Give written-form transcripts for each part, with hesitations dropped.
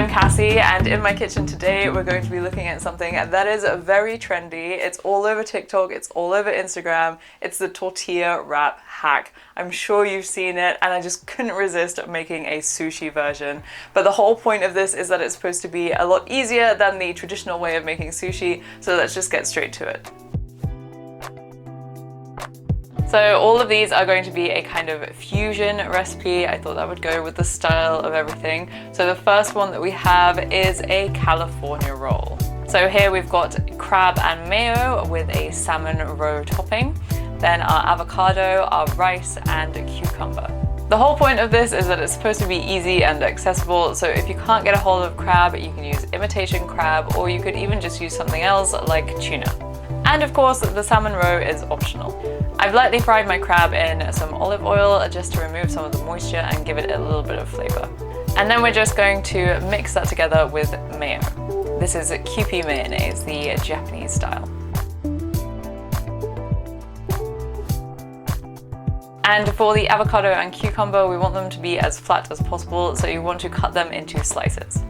I'm Cassie, and in my kitchen today we're going to be looking at something that is very trendy. It's all over TikTok, it's all over Instagram. It's the tortilla wrap hack. I'm sure you've seen it, and I just couldn't resist making a sushi version. But the whole point of this is that it's supposed to be a lot easier than the traditional way of making sushi, so let's just get straight to it. So all of these are going to be a kind of fusion recipe. I thought that would go with the style of everything. So the first one that we have is a California roll. So here we've got crab and mayo with a salmon roe topping, then our avocado, our rice, and cucumber. The whole point of this is that it's supposed to be easy and accessible, so if you can't get a hold of crab, you can use imitation crab, or you could even just use something else like tuna. And of course, the salmon roe is optional. I've lightly fried my crab in some olive oil just to remove some of the moisture and give it a little bit of flavor. And then we're just going to mix that together with mayo. This is Kimchi mayonnaise, the Japanese style. And for the avocado and cucumber, we want them to be as flat as possible, so you want to cut them into slices.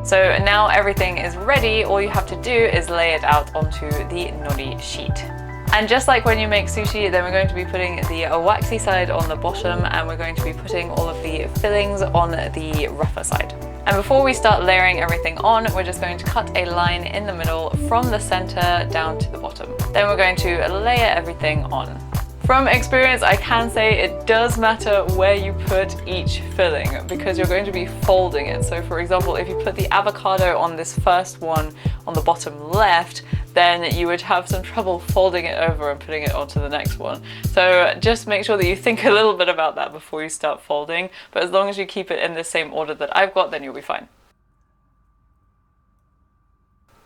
So now everything is ready, all you have to do is lay it out onto the Nori sheet. And just like when you make sushi, then we're going to be putting the waxy side on the bottom, and we're going to be putting all of the fillings on the rougher side. And before we start layering everything on, we're just going to cut a line in the middle from the center down to the bottom. Then we're going to layer everything on. From experience, I can say it does matter where you put each filling, because you're going to be folding it. So for example, if you put the avocado on this first one on the bottom left, then you would have some trouble folding it over and putting it onto the next one. So just make sure that you think a little bit about that before you start folding, but as long as you keep it in the same order that I've got, then you'll be fine.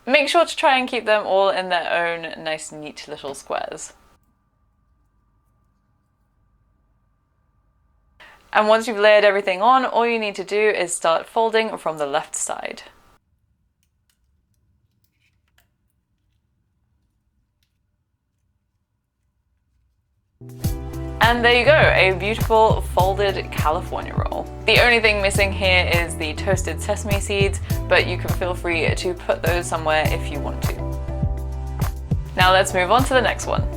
Make sure to try and keep them all in their own nice neat little squares. And once you've layered everything on, all you need to do is start folding from the left side. And there you go, a beautiful folded California roll. The only thing missing here is the toasted sesame seeds, but you can feel free to put those somewhere if you want to. Now let's move on to the next one.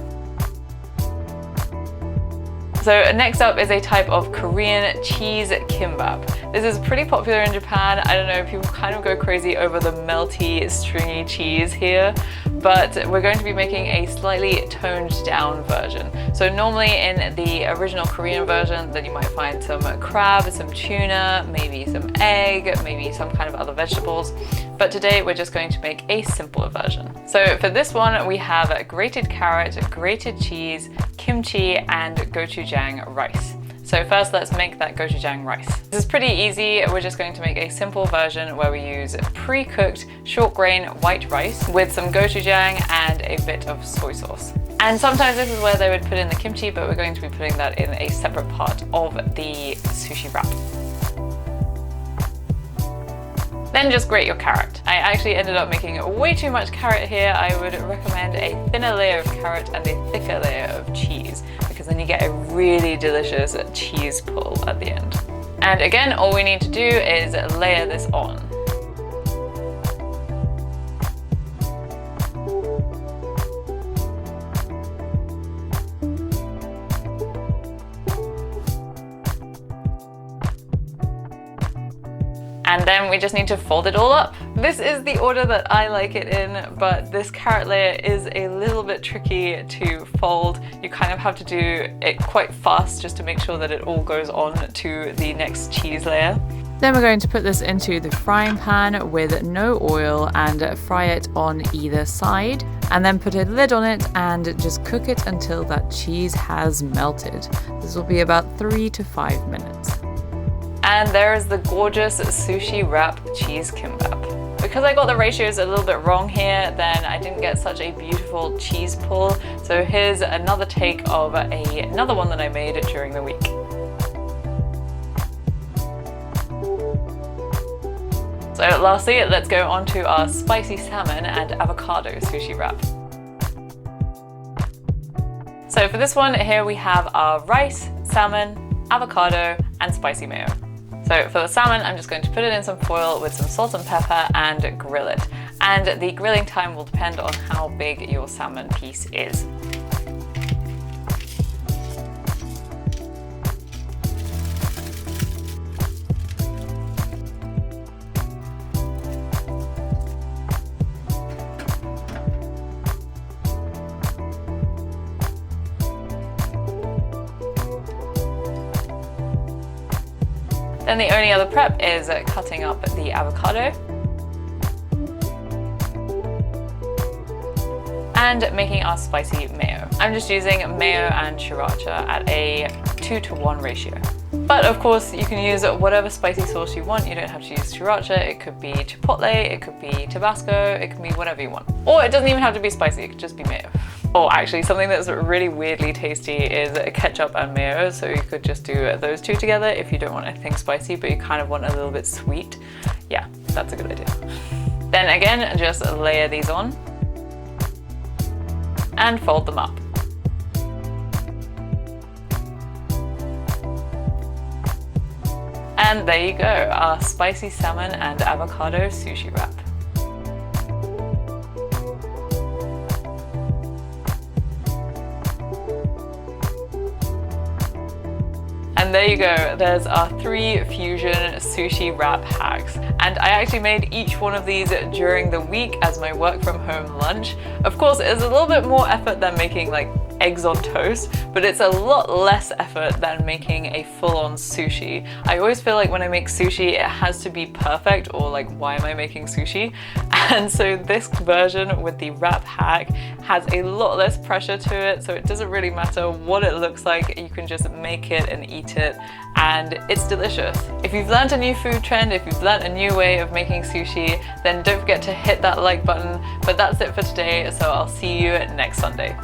So next up is a type of Korean cheese kimbap. This is pretty popular in Japan. I don't know, people kind of go crazy over the melty, stringy cheese here, but we're going to be making a slightly toned down version. So normally in the original Korean version, then you might find some crab, some tuna, maybe some egg, maybe some kind of other vegetables. But today we're just going to make a simpler version. So for this one, we have grated carrot, grated cheese, kimchi, and gochujang rice. So first let's make that gochujang rice. This is pretty easy. We're just going to make a simple version where we use pre-cooked short grain white rice with some gochujang and a bit of soy sauce. And sometimes this is where they would put in the kimchi, but we're going to be putting that in a separate part of the sushi wrap. Then just grate your carrot. I actually ended up making way too much carrot here. I would recommend a thinner layer of carrot and a thicker layer of cheese, because then you get a really delicious cheese pull at the end. And again, all we need to do is layer this on. And then we just need to fold it all up. This is the order that I like it in, but this carrot layer is a little bit tricky to fold. You kind of have to do it quite fast just to make sure that it all goes on to the next cheese layer. Then we're going to put this into the frying pan with no oil and fry it on either side, and then put a lid on it and just cook it until that cheese has melted. This will be about 3 to 5 minutes. And there is the gorgeous sushi wrap cheese kimbap. Because I got the ratios a little bit wrong here, then I didn't get such a beautiful cheese pull. So here's another take of another one that I made during the week. So lastly, let's go on to our spicy salmon and avocado sushi wrap. So for this one here we have our rice, salmon, avocado, and spicy mayo. So for the salmon, I'm just going to put it in some foil with some salt and pepper and grill it. And the grilling time will depend on how big your salmon piece is. Then the only other prep is cutting up the avocado and making our spicy mayo. I'm just using mayo and Sriracha at a 2:1 ratio. But of course you can use whatever spicy sauce you want. You don't have to use Sriracha. It could be Chipotle, it could be Tabasco, it can be whatever you want. Or it doesn't even have to be spicy, it could just be mayo. Or actually something that's really weirdly tasty is ketchup and mayo, so you could just do those two together if you don't want anything spicy but you kind of want a little bit sweet. Yeah, that's a good idea. Then again, just layer these on and fold them up. And there you go, our spicy salmon and avocado sushi wrap. And there you go, there's our 3 fusion sushi wrap hacks. And I actually made each one of these during the week as my work from home lunch. Of course, it's a little bit more effort than making like eggs on toast, but it's a lot less effort than making a full-on sushi. I always feel like when I make sushi, it has to be perfect, or like, why am I making sushi? And so this version with the wrap hack has a lot less pressure to it, so it doesn't really matter what it looks like. You can just make it and eat it, and it's delicious. If you've learned a new food trend, if you've learned a new way of making sushi, then don't forget to hit that like button. But that's it for today, so I'll see you next Sunday.